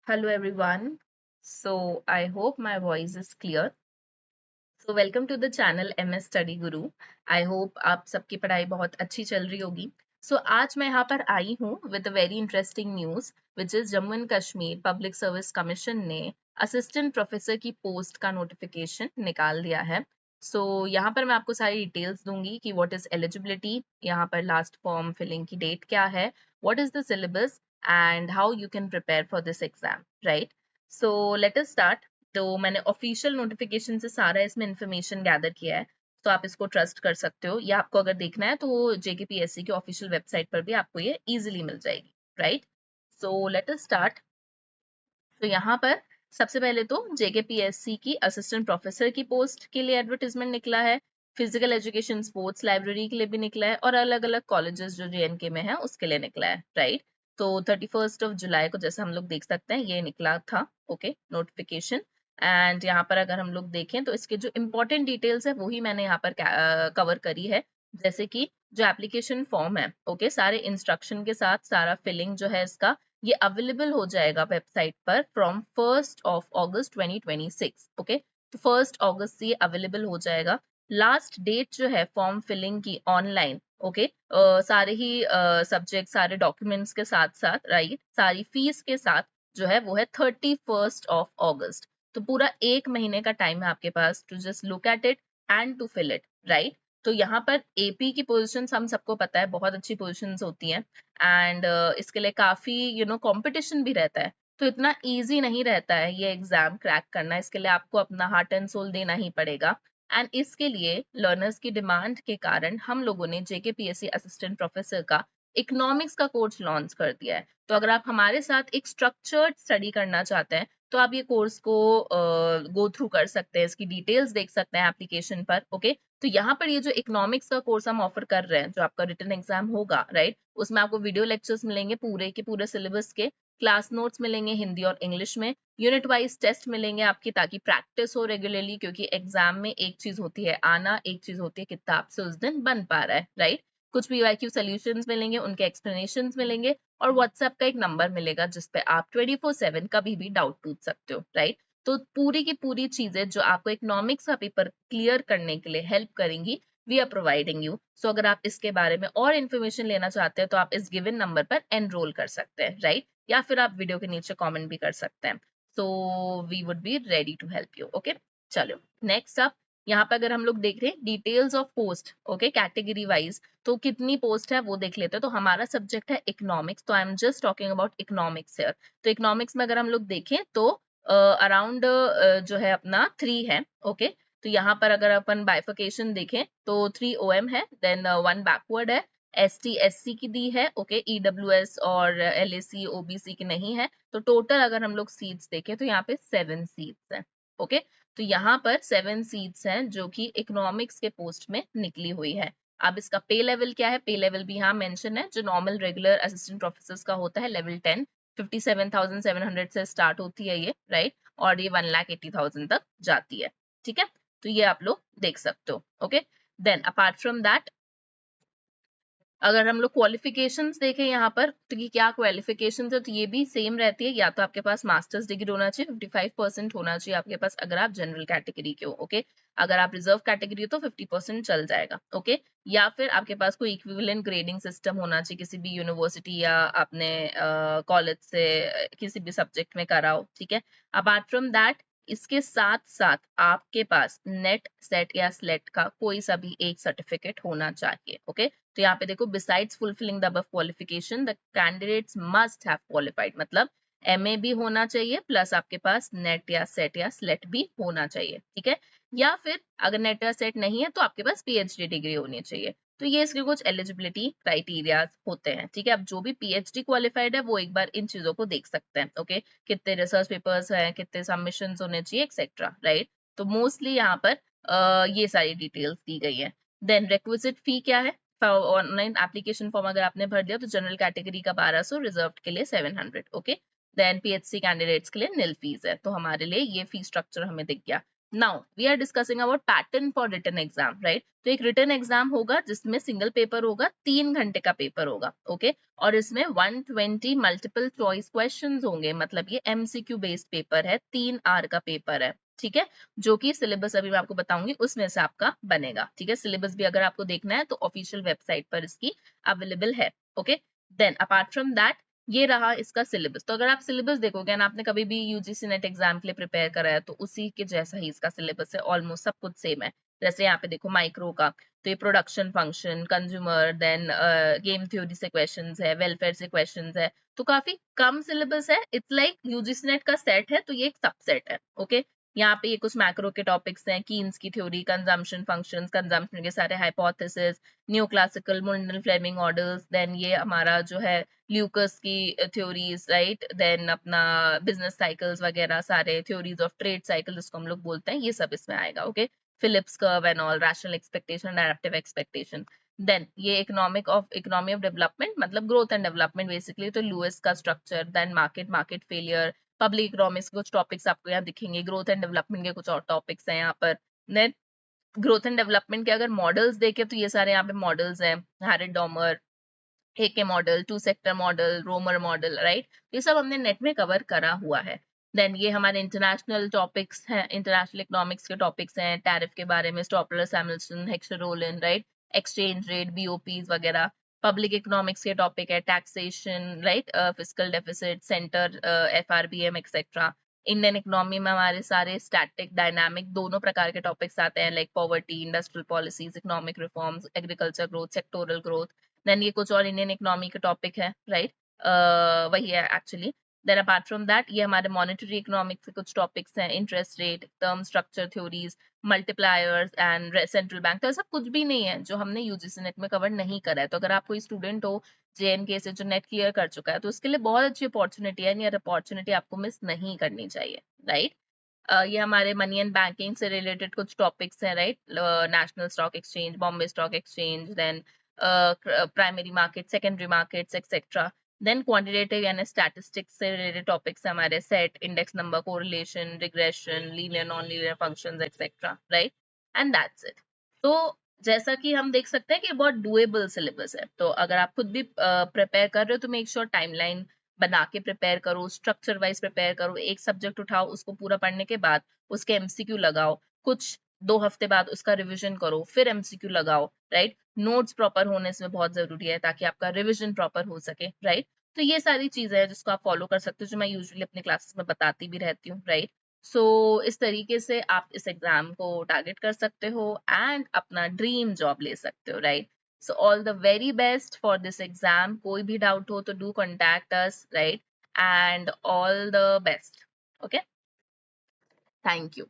Hello everyone. So I hope my voice is clear. So welcome to the channel MS Study Guru. I hope आप सबकी पढ़ाई बहुत अच्छी चल रही होगी. So आज मैं यहाँ पर आई हूँ with a very interesting news which is Jammu and Kashmir public service commission ने असिस्टेंट प्रोफेसर की पोस्ट का नोटिफिकेशन निकाल दिया है. So यहाँ पर मैं आपको सारी डिटेल्स दूंगी कि what is eligibility, यहाँ पर लास्ट फॉर्म फिलिंग की डेट क्या है, what is the syllabus and how you can prepare for this exam, right? So let us start. तो मैंने ऑफिशियल नोटिफिकेशन से सारा इसमें इंफॉर्मेशन गैदर किया है, तो आप इसको ट्रस्ट कर सकते हो, या आपको अगर देखना है तो जेकेपीएससी की ऑफिशियल वेबसाइट पर भी आपको ये इजीली मिल जाएगी, right? So let us start. तो यहाँ पर सबसे पहले तो जेकेपीएससी की असिस्टेंट प्रोफेसर की पोस्ट के लिए एडवर्टीजमेंट निकला है, फिजिकल एजुकेशन स्पोर्ट्स लाइब्रेरी के लिए भी निकला है, और अलग अलग कॉलेजेस जो जेएनके में है उसके लिए निकला है, राइट? तो 31 जुलाई को जैसे हम लोग देख सकते हैं ये निकला था, ओके, नोटिफिकेशन. एंड यहाँ पर अगर हम लोग देखें तो इसके जो इम्पोर्टेंट डिटेल्स है वही मैंने यहाँ पर कवर करी है, जैसे कि जो एप्लीकेशन फॉर्म है, ओके, सारे इंस्ट्रक्शन के साथ सारा फिलिंग जो है इसका ये अवेलेबल हो जाएगा वेबसाइट पर फ्रॉम 1 अगस्त 2026, ओके. तो 1 अगस्त से ये अवेलेबल हो जाएगा. लास्ट डेट जो है फॉर्म फिलिंग की ऑनलाइन, ओके, सारे ही सब्जेक्ट सारे डॉक्यूमेंट्स के साथ साथ, राइट, सारी फीस के साथ जो है वो है 31 अगस्त. तो पूरा एक महीने का टाइम है आपके पास to just look at it and to fill it, right? तो यहाँ पर एपी की पोजीशंस हम सबको पता है बहुत अच्छी पोजीशंस होती हैं, एंड इसके लिए काफी कंपटीशन भी रहता है, तो इतना इजी नहीं रहता है ये एग्जाम क्रैक करना. इसके लिए आपको अपना हार्ट एंड सोल देना ही पड़ेगा, एंड इसके लिए लर्नर्स की डिमांड के कारण हम लोगों ने जेकेपीएससी असिस्टेंट प्रोफेसर का इकोनॉमिक्स का कोर्स लॉन्च कर दिया है. तो अगर आप हमारे साथ एक स्ट्रक्चर्ड स्टडी करना चाहते हैं तो आप ये कोर्स को गो थ्रू कर सकते हैं, इसकी डिटेल्स देख सकते हैं एप्लीकेशन पर, ओके. तो यहाँ पर ये जो इकोनॉमिक्स का कोर्स हम ऑफर कर रहे हैं, जो आपका रिटन एग्जाम होगा, राइट, उसमें आपको वीडियो लेक्चर्स मिलेंगे पूरे के पूरे सिलेबस के, क्लास नोट्स मिलेंगे हिंदी और इंग्लिश में, यूनिट वाइज टेस्ट मिलेंगे आपकी ताकि प्रैक्टिस हो रेगुलरली, क्योंकि एग्जाम में एक चीज होती है आना, एक चीज होती है कितना आपसे उस दिन बन पा रहा है, राइट? कुछ पीवाईक्यू सॉल्यूशंस मिलेंगे, उनके एक्सप्लेनेशंस मिलेंगे, और व्हाट्सएप का एक नंबर मिलेगा जिसपे आप 24/7 कभी भी डाउट पूछ सकते हो, राइट? तो पूरी की पूरी चीजें जो आपको इकोनॉमिक्स का पेपर क्लियर करने के लिए हेल्प करेंगी, वी आर प्रोवाइडिंग यू. सो अगर आप इसके बारे में और इन्फॉर्मेशन लेना चाहते हैं तो आप इस गिवन नंबर पर एनरोल कर सकते हैं, राइट? या फिर आप वीडियो के नीचे कमेंट भी कर सकते हैं. So we would be ready to help you, okay. चलो नेक्स्ट अप, यहाँ पे अगर हम लोग देख रहे हैं details of post, okay, category wise, तो कितनी पोस्ट है वो देख लेते हैं. तो हमारा सब्जेक्ट है इकोनॉमिक्स, तो I am just talking about economics here. तो इकोनॉमिक्स में अगर हम लोग देखें तो अराउंड जो है अपना 3 है, ओके. तो यहाँ पर अगर अपन बाइफिकेशन देखें तो 3 ओएम है, देन 1 बैकवर्ड है, एसटी एससी की दी है, ओके, ईडब्ल्यूएस और एलएसी ओबीसी की नहीं है. तो टोटल अगर हम लोग सीट्स देखें तो यहाँ पे 7 सीट्स हैं, ओके. तो यहाँ पर 7 सीट्स हैं जो कि इकोनॉमिक्स के पोस्ट में निकली हुई है. अब इसका पे लेवल क्या है, पे लेवल भी यहाँ मेंशन है, जो नॉर्मल रेगुलर असिस्टेंट प्रोफेसर का होता है लेवल 10, 57,700 से स्टार्ट होती है ये, राइट, और ये 1,80,000 तक जाती है, ठीक है. तो ये आप लोग देख सकते हो, okay. Then apart from that अगर हम लोग क्वालिफिकेशंस देखें यहाँ पर, तो कि क्या क्वालिफिकेशंस है, तो ये भी सेम रहती है, या तो आपके पास मास्टर्स डिग्री होना चाहिए, 55% होना चाहिए आपके पास अगर आप जनरल कैटेगरी के हो, ओके. अगर आप रिजर्व कैटेगरी हो तो 50% चल जाएगा, ओके. या फिर आपके पास कोई इक्विवेलेंट ग्रेडिंग सिस्टम होना चाहिए किसी भी यूनिवर्सिटी या अपने कॉलेज से किसी भी सब्जेक्ट में कराओ, ठीक है. अपार्ट फ्रॉम दैट इसके साथ साथ आपके पास नेट सेट या स्लेट का कोई सा भी एक सर्टिफिकेट होना चाहिए, ओके. तो यहाँ पे देखो, besides fulfilling the above qualification the candidates must have qualified, मतलब एमए भी होना चाहिए प्लस आपके पास नेट या सेट या स्लेट भी होना चाहिए, ठीक है. या फिर अगर नेट या सेट नहीं है तो आपके पास पीएचडी डिग्री होनी चाहिए. तो ये इसके कुछ एलिजिबिलिटी क्राइटेरियाज होते हैं, ठीक है. अब जो भी पीएचडी क्वालिफाइड है वो एक बार इन चीजों को देख सकते हैं, ओके. कितने रिसर्च पेपर्स हैं, कितने सबमिशन होने चाहिए, एक्सेट्रा, राइट. तो मोस्टली यहाँ पर ये सारी डिटेल्स दी गई है. देन रिक्विजिट फी क्या है, ऑनलाइन एप्लीकेशन फॉर्म अगर आपने भर दिया तो जनरल कैटेगरी का 1200, रिजर्व के लिए 700, ओके. देन पीएचसी कैंडिडेट्स के लिए निल फीस है, तो हमारे लिए ये फी स्ट्रक्चर हमें दिख गया. Now we are discussing about pattern for written exam, right? तो एक रिटन एग्जाम होगा जिसमें सिंगल पेपर होगा, 3 घंटे का पेपर होगा, ओके? और इसमें 120 मल्टीपल चॉइस क्वेश्चंस होंगे, मतलब ये एमसीक्यू बेस्ड पेपर है, 3 आवर का पेपर है, ठीक है? जो कि सिलेबस अभी मैं आपको बताऊंगी उसमें से आपका बनेगा, ठीक है? सिलेबस भी अगर आपको देखना है तो ऑफिशियल वेबसाइट पर इसकी अवेलेबल है, okay? Then apart from that, ये रहा इसका सिलेबस। तो अगर आप सिलेबस देखोगे और आपने कभी भी यूजीसी नेट एग्जाम के लिए प्रिपेयर करा है तो उसी के जैसा ही इसका सिलेबस है, ऑलमोस्ट सब कुछ सेम है। जैसे यहाँ पे देखो माइक्रो का, तो ये production function, consumer, then game theory से क्वेश्चंस है, वेलफेयर से क्वेश्चंस है, तो काफी कम सिलेबस है। इट्स लाइक यूजीसी नेट का सेट है तो ये एक सबसेट है, ओके? यहाँ पे ये कुछ मैक्रो के टॉपिक्स हैं, कीन्स की थ्योरी, कंजम्पशन फंक्शंस, कंजम्पशन के सारे hypothesis, new classical, Mundell Fleming models, then ये हमारा जो है ल्यूकस की थ्योरीज, राइट? देन अपना बिजनेस साइकिल्स वगैरह सारे, थ्योरीज ऑफ ट्रेड साइकिल जिसको हम लोग बोलते हैं, ये सब इसमें आएगा, okay? Phillips curve and all, rational expectation, adaptive expectation. Then ये इकोनॉमी ऑफ डेवलपमेंट, मतलब ग्रोथ एंड डेवलपमेंट बेसिकली, तो लुइस का structure, then market failure, public economics के कुछ टॉपिक्स आपको यहाँ दिखेंगे, ग्रोथ एंड डेवलपमेंट के कुछ और टॉपिक्स हैं यहाँ पर। देन ग्रोथ एंड डेवलपमेंट के अगर मॉडल्स देखें तो ये सारे यहाँ पे मॉडल्स हैं, हैरिट डॉमर, हेके model, two sector model, Romer model, right? ये सब हमने नेट में कवर करा हुआ है। देन ये हमारे इंटरनेशनल टॉपिक्स हैं, इंटरनेशनल इकोनॉमिक्स के टॉपिक्स हैं, टैरिफ के बारे में, स्टॉपलर, सैमुअल्सन, हेक्सर-रोलन, राइट? एक्सचेंज रेट, बीओपीज वगैरह। पब्लिक इकोनॉमिक्स के टॉपिक है, taxation, right? Fiscal deficit, centre, FRBM etcetera. Indian economy में हमारे सारे स्टैटिक, डायनामिक दोनों प्रकार के टॉपिक्स आते हैं, like poverty, industrial policies, economic reforms, agriculture growth, sectoral growth. Then ये कुछ और इंडियन इकोनॉमी के टॉपिक है, राइट? वही है actually. Then apart from that ये हमारे मॉनेटरी इकोनॉमिक्स के कुछ टॉपिक्स हैं, interest rate, term structure theories, multipliers and central bank. तो ऐसा कुछ भी नहीं है जो हमने यूजीसी नेट में कवर नहीं करा है। तो अगर आप कोई स्टूडेंट हो जेएनके से जो नेट क्लियर कर चुका है तो उसके लिए बहुत अच्छी अपॉर्चुनिटी है, ये अपॉर्चुनिटी आपको मिस नहीं करनी चाहिए, राइट? ये हमारे मनी एंड बैंकिंग से रिलेटेड कुछ टॉपिक्स हैं, right? National stock exchange, Bombay stock exchange, then primary market, secondary markets etcetera. Then quantitative यानी स्टैटिस्टिक्स से रिलेटेड टॉपिक्स हमारे set, index number, correlation, regression, linear non linear functions etcetera, right? And that's it. तो जैसा कि हम देख सकते हैं कि बहुत डुएबल सिलेबस है, तो अगर आप खुद भी प्रिपेयर कर रहे हो तो मेक श्योर टाइमलाइन बना के प्रिपेयर करो, स्ट्रक्चर वाइज प्रिपेयर करो। एक सब्जेक्ट उठाओ, उसको पूरा पढ़ने के बाद उसके एमसीक्यू लगाओ, कुछ 2 हफ्ते बाद उसका रिवीजन करो, फिर एमसीक्यू लगाओ, राइट? नोट्स प्रॉपर होने इसमें बहुत जरूरी है ताकि आपका रिवीजन प्रॉपर हो सके, राइट? तो ये सारी चीजें हैं जिसको आप फॉलो कर सकते हो, जो मैं यूजुअली अपने क्लासेस में बताती भी रहती हूँ, राइट? सो इस तरीके से आप इस एग्जाम को टारगेट कर सकते हो एंड अपना ड्रीम जॉब ले सकते हो, right? So all the very best for this exam. कोई भी doubt हो तो do contact us, right? And all the best. Okay? Thank you.